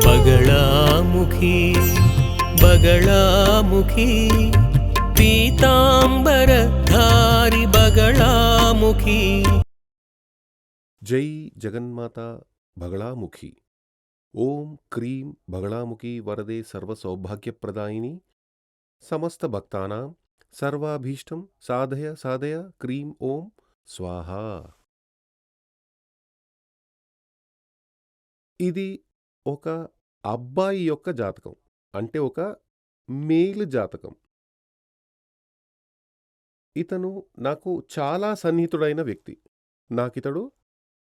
बगलामुखी बगलामुखी पीतांबरधारी बगलामुखी। जय जगन्माता बगलामुखी। ओम क्रीं बगलामुखी वरदे सर्वसौभाग्यप्रदायिनी समस्त भक्तानां सर्वाभीष्टं साधय साधय क्रीं ओम स्वाहा। ఇది ఒక అబ్బాయి యొక్క జాతకం. అంటే ఒక మేల్ జాతకం. ఇతను నాకు చాలా సన్నిహితుడైన వ్యక్తి. నాకితడు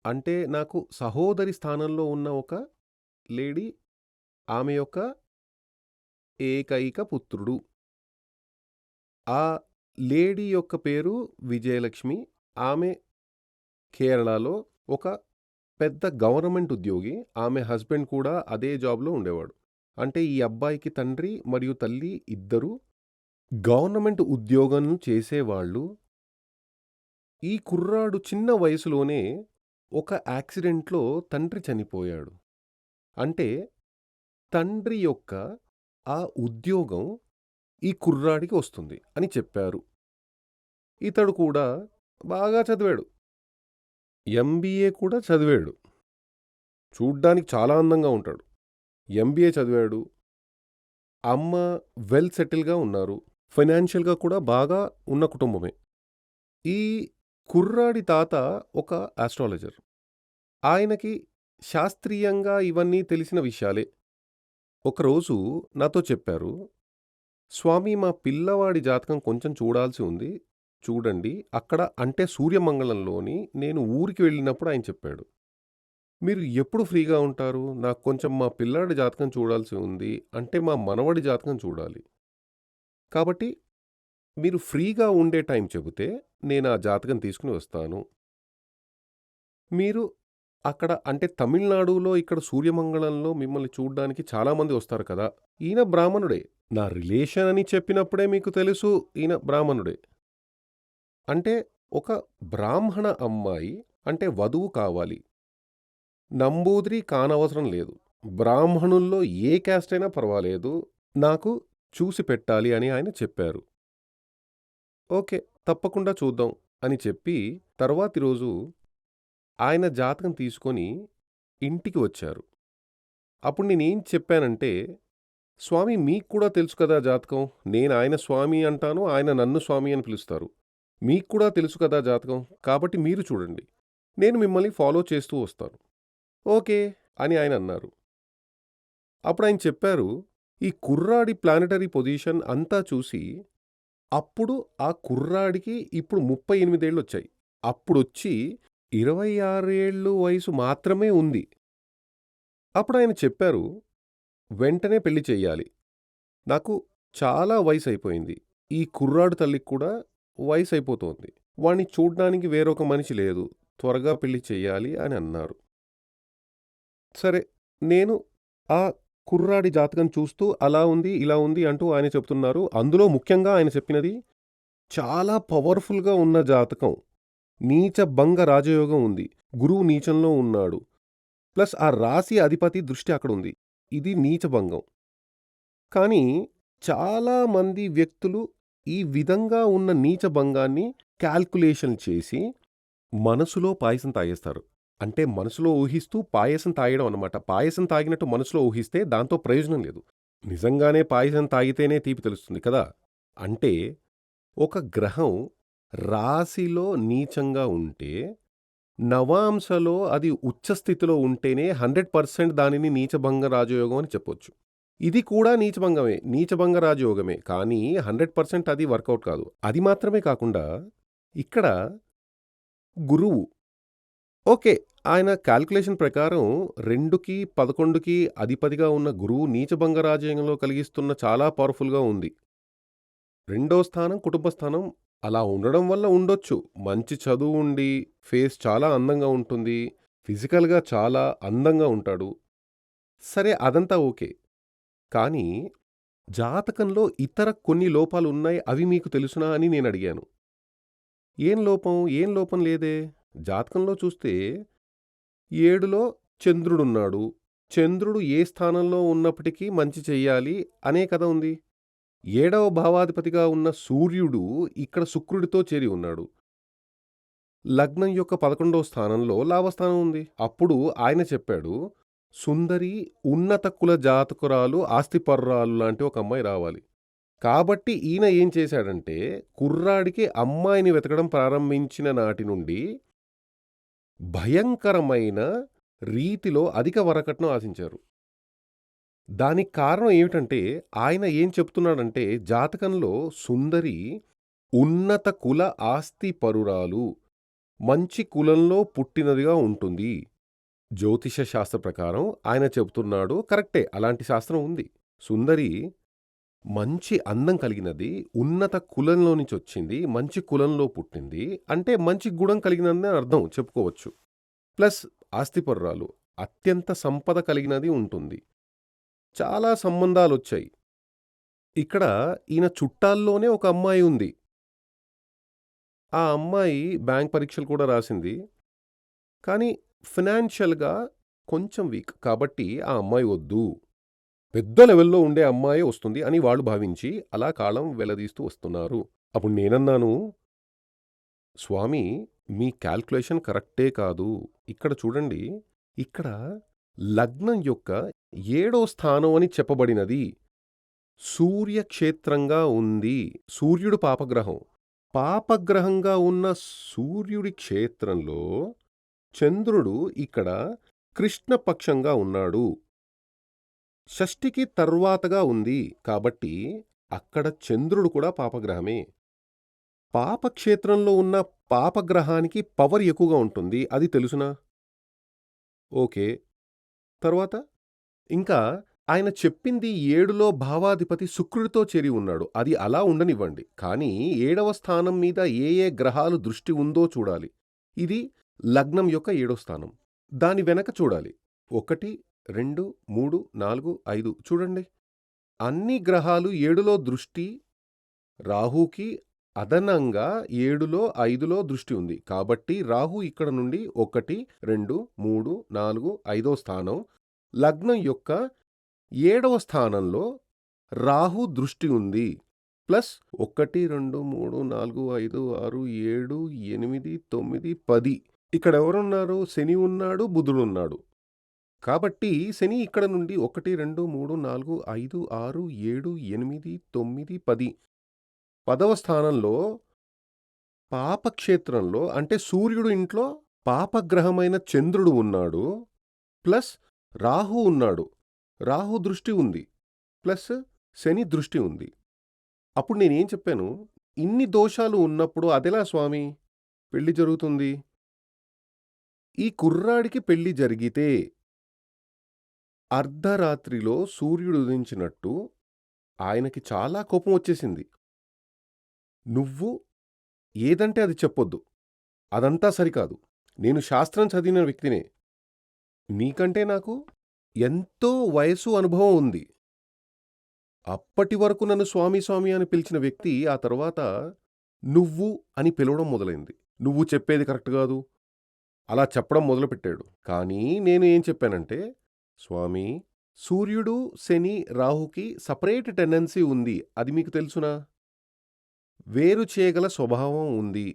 అంటే నాకు సహోదరి స్థానంలో ఉన్న ఒక లేడీ, ఆమె యొక్క ఏకైక పుత్రుడు. ఆ లేడీ యొక్క పేరు విజయలక్ష్మి. ఆమె కేరళలో ఒక పెద్ద గవర్నమెంట్ ఉద్యోగి. ఆమె హస్బెండ్ కూడా అదే జాబ్‌లో ఉండేవాడు. అంటే ఈ అబ్బాయికి తండ్రి మరియు తల్లి ఇద్దరూ గవర్నమెంట్ ఉద్యోగం చేసేవాళ్ళు. ఈ కుర్రాడు చిన్న వయసులోనే ఒక యాక్సిడెంట్‌లో తండ్రి చనిపోయాడు. అంటే తండ్రి యొక్క ఆ ఉద్యోగం ఈ కుర్రాడికి వస్తుంది అని చెప్పారు. ఇతడు కూడా బాగా చదివాడు. ఎంబీఏ కూడా చదివాడు. చూడ్డానికి చాలా అందంగా ఉంటాడు. ఎంబీఏ చదివాడు. అమ్మ వెల్ సెటిల్‌గా ఉన్నారు. ఫైనాన్షియల్‌గా కూడా బాగా ఉన్న కుటుంబమే. ఈ కుర్రాడి తాత ఒక ఆస్ట్రాలజర్. ఆయనకి శాస్త్రీయంగా ఇవన్నీ తెలిసిన విషయాలే. ఒకరోజు నాతో చెప్పారు, "స్వామి, మా పిల్లవాడి జాతకం కొంచెం చూడాల్సి ఉంది. చూడండి." అక్కడ అంటే సూర్యమంగళంలోని నేను ఊరికి వెళ్ళినప్పుడు ఆయన చెప్పాడు, "మీరు ఎప్పుడు ఫ్రీగా ఉంటారు? నాకు కొంచెం మా పిల్లాడి జాతకం చూడాల్సి ఉంది. అంటే మా మనవడి జాతకం చూడాలి. కాబట్టి మీరు ఫ్రీగా ఉండే టైం చెబితే నేను ఆ జాతకం తీసుకుని వస్తాను. మీరు అక్కడ అంటే తమిళనాడులో ఇక్కడ సూర్యమంగళంలో మిమ్మల్ని చూడ్డానికి చాలామంది వస్తారు కదా! ఈయన బ్రాహ్మణుడే. నా రిలేషన్ అని చెప్పినప్పుడే మీకు తెలుసు ఈయన బ్రాహ్మణుడే. అంటే ఒక బ్రాహ్మణ అమ్మాయి అంటే వధువు కావాలి. నంబూదిరి కానవసరం లేదు. బ్రాహ్మణుల్లో ఏ క్యాస్ట్ అయినా పర్వాలేదు. నాకు చూసి పెట్టాలి" అని ఆయన చెప్పారు. ఓకే, తప్పకుండా చూద్దాం అని చెప్పి తర్వాతి రోజు ఆయన జాతకం తీసుకొని ఇంటికి వచ్చారు. అప్పుడు నేనేం చెప్పానంటే, "స్వామి, మీకు కూడా తెలుసు కదా జాతకం. నేను ఆయన స్వామి అంటాను. ఆయన నన్ను స్వామి అని పిలుస్తారు. మీకు కూడా తెలుసు కదా జాతకం. కాబట్టి మీరు చూడండి. నేను మిమ్మల్ని ఫాలో చేస్తూ వస్తాను." "ఓకే" అని ఆయన అన్నారు. అప్పుడు ఆయన చెప్పారు, ఈ కుర్రాడి ప్లానెటరీ పొజిషన్ అంతా చూసి అప్పుడు ఆ కుర్రాడికి ఇప్పుడు 38 ఏళ్ళొచ్చాయి. అప్పుడొచ్చి 26 ఏళ్ళు వయసు మాత్రమే ఉంది. అప్పుడు ఆయన చెప్పారు, "వెంటనే పెళ్లి చెయ్యాలి. నాకు చాలా వయసయిపోయింది. ఈ కుర్రాడు తల్లికి కూడా వయసయిపోతోంది. వాణ్ణి చూడ్డానికి వేరొక మనిషి లేదు. త్వరగా పెళ్లి చెయ్యాలి" అని అన్నారు. సరే, నేను ఆ కుర్రాడి జాతకం చూస్తూ అలా ఉంది, ఇలా ఉంది అంటూ ఆయన చెప్తున్నారు. అందులో ముఖ్యంగా ఆయన చెప్పినది చాలా పవర్‌ఫుల్‌గా ఉన్న జాతకం. నీచ భంగ రాజయోగం ఉంది. గురువు నీచంలో ఉన్నాడు. ప్లస్ ఆ రాశి అధిపతి దృష్టి అక్కడుంది. ఇది నీచభంగం. కానీ చాలామంది వ్యక్తులు ఈ విధంగా ఉన్న నీచభంగాన్ని కాల్కులేషన్ చేసి మనసులో పాయసం తాగేస్తారు. అంటే మనసులో ఊహిస్తూ పాయసం తాగడం అన్నమాట. పాయసం తాగినట్టు మనసులో ఊహిస్తే దాంతో ప్రయోజనం లేదు. నిజంగానే పాయసం తాగితేనే తీపి తెలుస్తుంది కదా! అంటే ఒక గ్రహం రాశిలో నీచంగా ఉంటే, నవాంశలో అది ఉచ్చస్థితిలో ఉంటేనే 100% దానిని నీచభంగ రాజయోగం అని చెప్పొచ్చు. ఇది కూడా నీచభంగమే. నీచభంగ రాజయోగమే. కానీ 100% అది వర్కౌట్ కాదు. అది మాత్రమే కాకుండా ఇక్కడ గురువు ఓకే, ఆయన కాల్కులేషన్ ప్రకారం 2కి 11కి అధిపతిగా ఉన్న గురువు నీచభంగ రాజయోగంలో కలిగిస్తున్న చాలా పవర్‌ఫుల్‌గా ఉంది. రెండో స్థానం కుటుంబ స్థానం అలా ఉండడం వల్ల ఉండొచ్చు. మంచి చదువు ఉండి, ఫేస్ చాలా అందంగా ఉంటుంది. ఫిజికల్‌గా చాలా అందంగా ఉంటాడు. సరే, అదంతా ఓకే. కానీ జాతకంలో ఇతర కొన్ని లోపాలున్నాయి. అవి మీకు తెలుసునా అని నేనడిగాను. ఏం లోపం? ఏం లోపం లేదే. జాతకంలో చూస్తే 7లో చంద్రుడున్నాడు. చంద్రుడు ఏ స్థానంలో ఉన్నప్పటికీ మంచి చెయ్యాలి అనే కదా ఉంది. 7వ భావాధిపతిగా ఉన్న సూర్యుడు ఇక్కడ శుక్రుడితో చేరి ఉన్నాడు. లగ్నం యొక్క 11వ స్థానంలో లాభస్థానం ఉంది. అప్పుడు ఆయన చెప్పాడు, సుందరి, ఉన్నత కుల జాతకురాలు, ఆస్తిపర్రాలు లాంటి ఒక అమ్మాయి రావాలి. కాబట్టి ఈయన ఏం చేశాడంటే, కుర్రాడికి అమ్మాయిని వెతకడం ప్రారంభించిన నాటి నుండి భయంకరమైన రీతిలో అధిక వరకట్నం ఆశించారు. దానికి కారణం ఏమిటంటే, ఆయన ఏం చెప్తున్నాడంటే, జాతకంలో సుందరి ఉన్నత కుల ఆస్తిపరురాలు, మంచి కులంలో పుట్టినదిగా ఉంటుంది. జ్యోతిష శాస్త్ర ప్రకారం ఆయన చెబుతున్నాడు, కరెక్టే, అలాంటి శాస్త్రం ఉంది. సుందరి మంచి అందం కలిగినది, ఉన్నత కులంలో నుంచి వచ్చింది, మంచి కులంలో పుట్టింది, అంటే మంచి గుణం కలిగినదని అర్థం చెప్పుకోవచ్చు. ప్లస్ ఆస్తిపరురాలు, అత్యంత సంపద కలిగినది ఉంటుంది. చాలా సంబంధాలొచ్చాయి. ఇక్కడ ఈయన చుట్టాల్లోనే ఒక అమ్మాయి ఉంది. ఆ అమ్మాయి బ్యాంక్ పరీక్షలు కూడా రాసింది. కానీ ఫినాన్షియల్‌గా కొంచెం వీక్. కాబట్టి ఆ అమ్మాయి వద్దు. పెద్ద లెవెల్‌లో ఉండే అమ్మాయే వస్తుంది అని వాళ్ళు భావించి అలా కాలం వెళ్లదీస్తూ వస్తున్నారు. అప్పుడు నేనన్నాను, స్వామీ, మీ కాలిక్యులేషన్ కరెక్టే కాదు. ఇక్కడ చూడండి, ఇక్కడ లగ్నం యొక్క 7వ స్థానం అని చెప్పబడినది సూర్యక్షేత్రంగా ఉంది. సూర్యుడు పాపగ్రహం. పాపగ్రహంగా ఉన్న సూర్యుడి క్షేత్రంలో చంద్రుడు ఇక్కడ కృష్ణపక్షంగా ఉన్నాడు. షష్ఠికి తర్వాతగా ఉంది. కాబట్టి అక్కడ చంద్రుడు కూడా పాపగ్రహమే. పాపక్షేత్రంలో ఉన్న పాపగ్రహానికి పవర్ ఎక్కువగా ఉంటుంది. అది తెలుసునా? ఓకే. తర్వాత ఇంకా ఆయన చెప్పింది 7లో భావాధిపతి శుక్రుడితో చేరి ఉన్నాడు. అది అలా ఉండనివ్వండి. కానీ 7వ స్థానం మీద ఏ ఏ గ్రహాలు దృష్టి ఉందో చూడాలి. ఇది లగ్నం యొక్క 7వ స్థానం. దాని వెనక చూడాలి. 1, 2, 3, 4, 5 చూడండి. అన్ని గ్రహాలు 7లో దృష్టి, రాహుకి అదనంగా 7లో 5లో దృష్టి ఉంది. కాబట్టి రాహు ఇక్కడ నుండి 1, 2, 3, 4, 5వ స్థానం, లగ్నం యొక్క 7వ స్థానంలో రాహు దృష్టి ఉంది. ప్లస్ 1, 2, 3, 4, 5, 6, 7, 8, 9, 10. ఇక్కడ ఎవరున్నారు? శని ఉన్నాడు, బుధుడు ఉన్నాడు. కాబట్టి శని ఇక్కడ నుండి 1, 2, 3, 4, 5, 6, 7, 8, 9, 10. 10వ స్థానంలో పాపక్షేత్రంలో, అంటే సూర్యుడు ఇంట్లో పాపగ్రహమైన చంద్రుడు ఉన్నాడు. ప్లస్ రాహు ఉన్నాడు. రాహు దృష్టి ఉంది. ప్లస్ శని దృష్టి ఉంది. అప్పుడు నేనేం చెప్పాను, ఇన్ని దోషాలు ఉన్నప్పుడు అదెలా స్వామి పెళ్లి జరుగుతుంది? ఈ కుర్రాడికి పెళ్లి జరిగితే అర్ధరాత్రిలో సూర్యుడు ఉదయించినట్టు ఆయనకి చాలా కోపం వచ్చేసింది. నువ్వు ఏదంటే అది చెప్పొద్దు. అదంతా సరికాదు. నేను శాస్త్రం చదివిన వ్యక్తినే. నీకంటే నాకు ఎంతో వయసు, అనుభవం ఉంది. అప్పటి వరకు నన్ను స్వామి స్వామి అని పిలిచిన వ్యక్తి ఆ తర్వాత నువ్వు అని పిలవడం మొదలైంది. నువ్వు చెప్పేది కరెక్ట్ కాదు, అలా చెప్పడం మొదలుపెట్టాడు. కానీ నేను ఏం చెప్పానంటే, స్వామి, సూర్యుడు, శని, రాహుకి సపరేట్ టెండెన్సీ ఉంది. అది మీకు తెలుసునా? వేరు చేయగల స్వభావం ఉంది.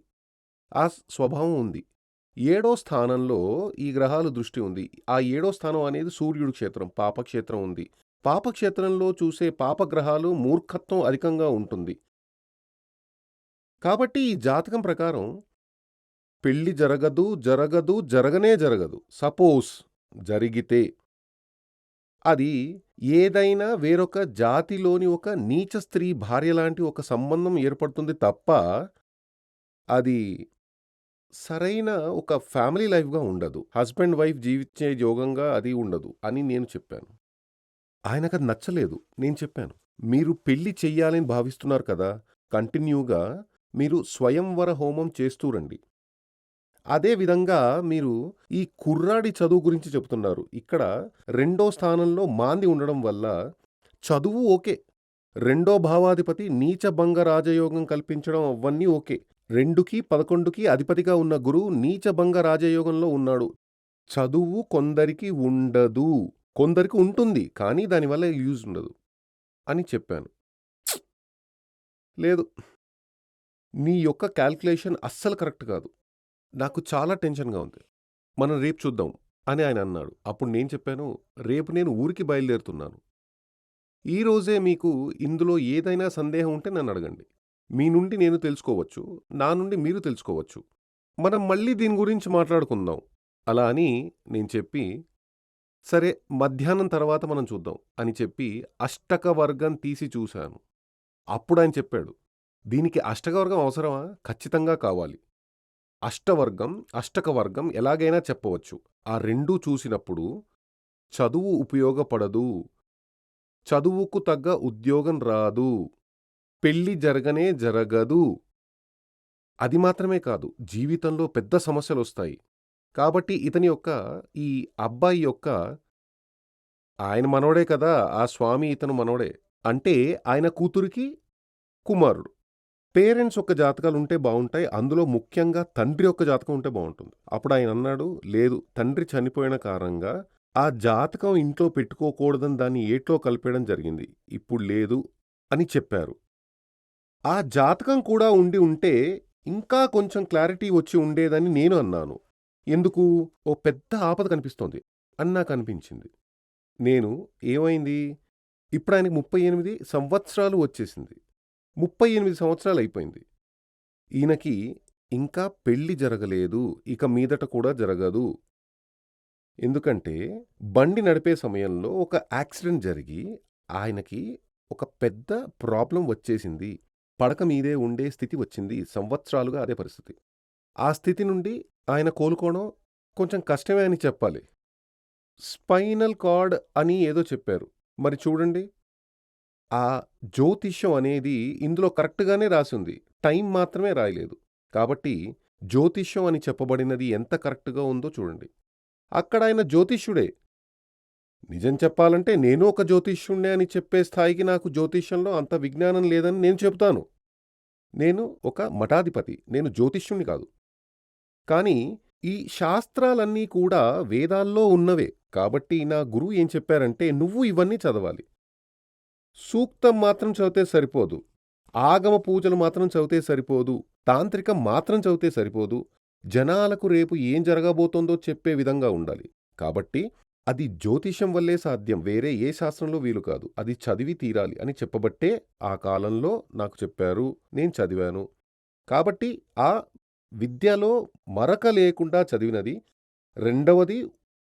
ఆ స్వభావం ఉంది. 7వ స్థానంలో ఈ గ్రహాలు దృష్టి ఉంది. ఆ 7వ స్థానం అనేది సూర్యుడి క్షేత్రం, పాపక్షేత్రం ఉంది. పాపక్షేత్రంలో చూసే పాపగ్రహాలు మూర్ఖత్వం అధికంగా ఉంటుంది. కాబట్టి ఈ జాతకం ప్రకారం పెళ్లి జరగనే జరగదు. సపోజ్ జరిగితే అది ఏదైనా వేరొక జాతిలోని ఒక నీచ స్త్రీ భార్య లాంటి ఒక సంబంధం ఏర్పడుతుంది తప్ప అది సరైన ఒక ఫ్యామిలీ లైఫ్‌గా ఉండదు. హస్బెండ్, వైఫ్ జీవించే యోగంగా అది ఉండదు అని నేను చెప్పాను. ఆయనకది నచ్చలేదు. నేను చెప్పాను, మీరు పెళ్లి చెయ్యాలని భావిస్తున్నారు కదా! కంటిన్యూగా మీరు స్వయంవర హోమం చేస్తూ రండి. అదే విధంగా మీరు ఈ కుర్రాడి చదువు గురించి చెబుతున్నారు. ఇక్కడ 2వ స్థానంలో మాంది ఉండడం వల్ల చదువు ఓకే. 2వ భావాధిపతి నీచభంగ రాజయోగం కల్పించడం అవన్నీ ఓకే. 2కి 11కి అధిపతిగా ఉన్న గురువు నీచభంగ రాజయోగంలో ఉన్నాడు. చదువు కొందరికి ఉండదు. కొందరికి ఉంటుంది. కానీ దానివల్ల యూజ్ ఉండదు అని చెప్పాను. లేదు. నీ యొక్క కాలిక్యులేషన్ అస్సలు కరెక్ట్ కాదు. నాకు చాలా టెన్షన్‌గా ఉంది. మనం రేపు చూద్దాం అని ఆయన అన్నాడు. అప్పుడు నేను చెప్పాను, రేపు నేను ఊరికి బయలుదేరుతున్నాను. ఈ రోజే మీకు ఇందులో ఏదైనా సందేహం ఉంటే నన్నడగండి. మీ నుండి నేను తెలుసుకోవచ్చు. నా నుండి మీరు తెలుసుకోవచ్చు. మనం మళ్ళీ దీని గురించి మాట్లాడుకుందాం. అలా అని నేను చెప్పి, సరే మధ్యాహ్నం తర్వాత మనం చూద్దాం అని చెప్పి అష్టక వర్గం తీసి చూశాను. అప్పుడాయన చెప్పాడు, దీనికి అష్టక వర్గం అవసరమా? ఖచ్చితంగా కావాలి. అష్టవర్గం, అష్టక వర్గం ఎలాగైనా చెప్పవచ్చు. ఆ రెండూ చూసినప్పుడు చదువు ఉపయోగపడదు. చదువుకు తగ్గ ఉద్యోగం రాదు. పెళ్లి జరగనే జరగదు. అది మాత్రమే కాదు, జీవితంలో పెద్ద సమస్యలొస్తాయి. కాబట్టి ఇతని యొక్క ఈ అబ్బాయి యొక్క ఆయన మనవడే కదా! ఆ స్వామి ఇతను మనవడే. అంటే ఆయన కూతురికి కుమారుడు. పేరెంట్స్ యొక్క జాతకాలుంటే బావుంటాయి. అందులో ముఖ్యంగా తండ్రి యొక్క జాతకం ఉంటే బావుంటుంది. అప్పుడాయనన్నాడు, లేదు తండ్రి చనిపోయిన కారణంగా ఆ జాతకం ఇంట్లో పెట్టుకోకూడదని దాన్ని ఏట్లో కలిపేయడం జరిగింది. ఇప్పుడు లేదు అని చెప్పారు. ఆ జాతకం కూడా ఉండి ఉంటే ఇంకా కొంచెం క్లారిటీ వచ్చి ఉండేదని నేను అన్నాను. ఎందుకు? ఓ పెద్ద ఆపద కనిపిస్తోంది అని నాకనిపించింది. నేను ఏమైంది? ఇప్పుడాయనకి 38 సంవత్సరాలు వచ్చేసింది. 38 సంవత్సరాలయిపోయింది. ఈయనకి ఇంకా పెళ్లి జరగలేదు. ఇక మీదట కూడా జరగదు. ఎందుకంటే బండి నడిపే సమయంలో ఒక యాక్సిడెంట్ జరిగి ఆయనకి ఒక పెద్ద ప్రాబ్లమ్ వచ్చేసింది. పడక మీదే ఉండే స్థితి వచ్చింది. సంవత్సరాలుగా అదే పరిస్థితి. ఆ స్థితి నుండి ఆయన కోలుకోవడం కొంచెం కష్టమే అని చెప్పాలి. స్పైనల్ కార్డ్ అని ఏదో చెప్పారు. మరి చూడండి, ఆ జ్యోతిష్యం అనేది ఇందులో కరెక్ట్‌గానే రాసుంది. టైం మాత్రమే రాయలేదు. కాబట్టి జ్యోతిష్యం అని చెప్పబడినది ఎంత కరెక్ట్‌గా ఉందో చూడండి. అక్కడాయన జ్యోతిష్యుడే. నిజం చెప్పాలంటే నేను ఒక జ్యోతిష్యుడినే అని చెప్పే స్థాయికి నాకు జ్యోతిష్యంలో అంత విజ్ఞానం లేదని నేను చెబుతాను. నేను ఒక మఠాధిపతి. నేను జ్యోతిష్యుడిని కాదు. కానీ ఈ శాస్త్రాలన్నీ కూడా వేదాల్లో ఉన్నవే. కాబట్టి నా గురువు ఏం చెప్పారంటే, నువ్వు ఇవన్నీ చదవాలి. సూక్తం మాత్రం చదివితే సరిపోదు. ఆగమ పూజలు మాత్రం చదివితే సరిపోదు. తాంత్రికం మాత్రం చదివితే సరిపోదు. జనాలకు రేపు ఏం జరగబోతోందో చెప్పే విధంగా ఉండాలి. కాబట్టి అది జ్యోతిషం వల్లే సాధ్యం. వేరే ఏ శాస్త్రంలో వీలు కాదు. అది చదివి తీరాలి అని చెప్పబట్టే ఆ కాలంలో నాకు చెప్పారు. నేను చదివాను. కాబట్టి ఆ విద్యలో మరక లేకుండా చదివినది. రెండవది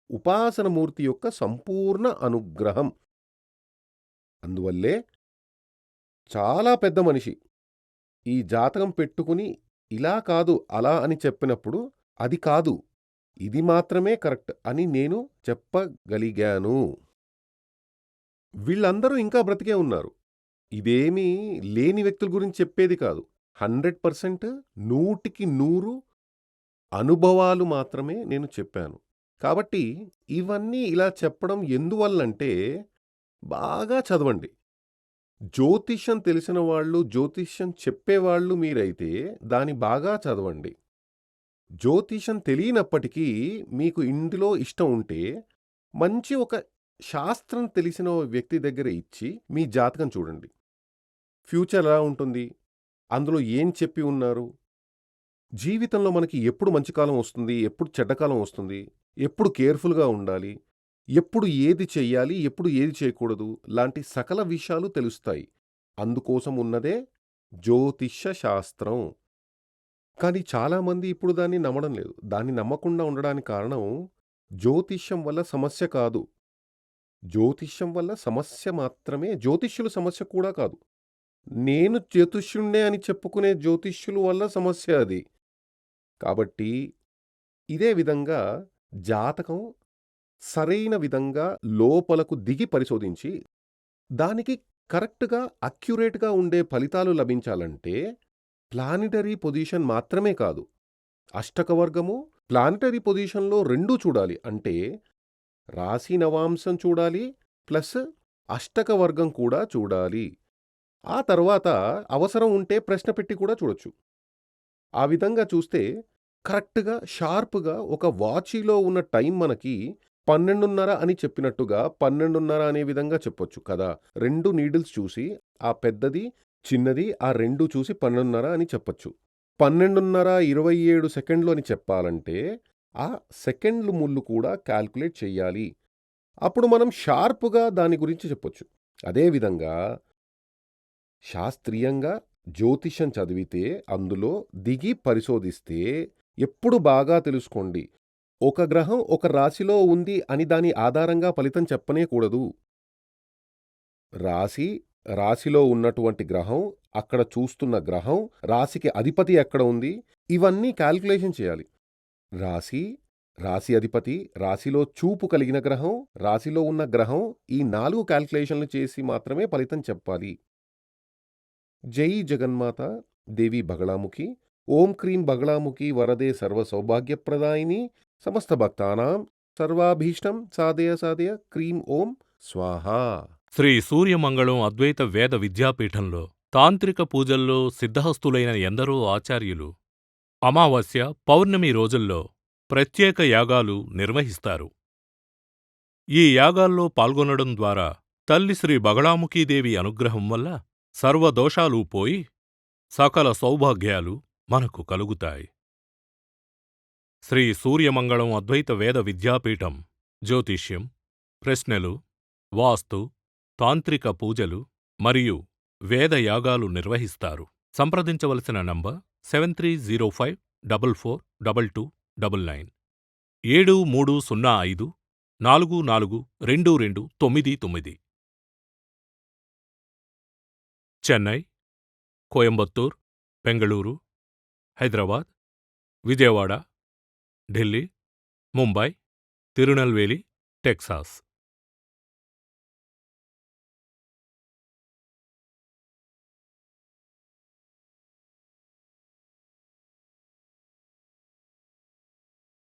ఉపాసనమూర్తి యొక్క సంపూర్ణ అనుగ్రహం. అందువల్లే చాలా పెద్ద మనిషి ఈ జాతకం పెట్టుకుని ఇలా కాదు అలా అని చెప్పినప్పుడు అది కాదు, ఇది మాత్రమే కరెక్ట్ అని నేను చెప్పగలిగాను. వీళ్ళందరూ ఇంకా బ్రతికే ఉన్నారు. ఇదేమీ లేని వ్యక్తుల గురించి చెప్పేది కాదు. 100% 100కి 100 అనుభవాలు మాత్రమే నేను చెప్పాను. కాబట్టి ఇవన్నీ ఇలా చెప్పడం ఎందువల్లంటే బాగా చదవండి. జ్యోతిష్యం తెలిసిన వాళ్ళు, జ్యోతిష్యం చెప్పేవాళ్ళు మీరైతే దాన్ని బాగా చదవండి. జ్యోతిష్యం తెలియనప్పటికీ మీకు ఇందులో ఇష్టం ఉంటే మంచి ఒక శాస్త్రం తెలిసిన ఓ వ్యక్తి దగ్గర ఇచ్చి మీ జాతకం చూడండి. ఫ్యూచర్ ఎలా ఉంటుంది? అందులో ఏం చెప్పి ఉన్నారు? జీవితంలో మనకి ఎప్పుడు మంచి కాలం వస్తుంది? ఎప్పుడు చెడ్డ కాలం వస్తుంది? ఎప్పుడు కేర్‌ఫుల్‌గా ఉండాలి? ఎప్పుడు ఏది చెయ్యాలి? ఎప్పుడు ఏది చేయకూడదు? లాంటి సకల విషయాలు తెలుస్తాయి. అందుకోసం ఉన్నదే జ్యోతిష్య శాస్త్రం. కానీ చాలామంది ఇప్పుడు దాన్ని నమ్మడం లేదు. దాన్ని నమ్మకుండా ఉండడానికి కారణం జ్యోతిష్యం వల్ల సమస్య కాదు. జ్యోతిష్యం వల్ల సమస్య మాత్రమే, జ్యోతిష్యుల సమస్య కూడా కాదు. నేను జ్యోతిష్యుడినే అని చెప్పుకునే జ్యోతిష్యుల వల్ల సమస్య అది. కాబట్టి ఇదే విధంగా జాతకం సరైన విధంగా లోపలకు దిగి పరిశోధించి దానికి కరెక్ట్‌గా, అక్యురేట్‌గా ఉండే ఫలితాలు లభించాలంటే ప్లానెటరీ పొజిషన్ మాత్రమే కాదు. అష్టక వర్గము, ప్లానెటరీ పొజిషన్‌లో 2 చూడాలి. అంటే రాశి నవాంశం చూడాలి. ప్లస్ అష్టక వర్గం కూడా చూడాలి. ఆ తర్వాత అవసరం ఉంటే ప్రశ్న పెట్టి కూడా చూడొచ్చు. ఆ విధంగా చూస్తే కరెక్ట్‌గా, షార్ప్‌గా ఒక వాచీలో ఉన్న టైం మనకి 12:30 అని చెప్పినట్టుగా 12:30 అనే విధంగా చెప్పొచ్చు కదా! 2 నీడిల్స్ చూసి ఆ పెద్దది, చిన్నది ఆ 2 చూసి 12:30 అని చెప్పొచ్చు. 12:27 సెకండ్లు అని చెప్పాలంటే ఆ సెకండ్లు ముల్లు కూడా కాలిక్యులేట్ చెయ్యాలి. అప్పుడు మనం షార్ప్‌గా దాని గురించి చెప్పొచ్చు. అదే విధంగా శాస్త్రీయంగా జ్యోతిష్యం చదివితే అందులో దిగి పరిశోధిస్తే ఎప్పుడు బాగా తెలుసుకోండి. ఒక గ్రహం ఒక రాశిలో ఉంది అని దాని ఆధారంగా ఫలితం చెప్పనే కూడదు. రాశిలో ఉన్నటువంటి గ్రహం, అక్కడ చూస్తున్న గ్రహం, రాశికి అధిపతి ఎక్కడ ఉంది, ఇవన్నీ కాలిక్యులేషన్ చేయాలి. రాశి అధిపతి, రాశిలో చూపు కలిగిన గ్రహం, రాశిలో ఉన్న గ్రహం, ఈ 4 కాలిక్యులేషన్లు చేసి మాత్రమే ఫలితం చెప్పాలి. జై జగన్మాత దేవి బగళాముఖి ఓం క్రీం బగళాముఖి వరదే సర్వ సౌభాగ్యప్రదాయిని సమస్త భక్తానాం సర్వాభీష్టం సాధయ సాధయ క్రీం ఓం స్వాహా. శ్రీ సూర్యమంగళం అద్వైత వేద విద్యాపీఠంలో తాంత్రిక పూజల్లో సిద్ధహస్తులైన ఎందరో ఆచార్యులు అమావాస్య, పౌర్ణమి రోజుల్లో ప్రత్యేక యాగాలు నిర్వహిస్తారు. ఈ యాగాల్లో పాల్గొనడం ద్వారా తల్లి శ్రీ బగళాముఖీదేవి అనుగ్రహం వల్ల సర్వదోషాలూ పోయి సకల సౌభాగ్యాలు మనకు కలుగుతాయి. శ్రీ సూర్యమంగళం అద్వైత వేద విద్యాపీఠం జ్యోతిష్యం, ప్రశ్నలు, వాస్తు, తాంత్రిక పూజలు మరియు వేదయాగాలు నిర్వహిస్తారు. సంప్రదించవలసిన నంబర్ 7305442299 7305442299. చెన్నై, కోయంబత్తూర్, బెంగళూరు, హైదరాబాద్, విజయవాడ, ఢిల్లీ, ముంబై, తిరునల్వేలి, టెక్సాస్.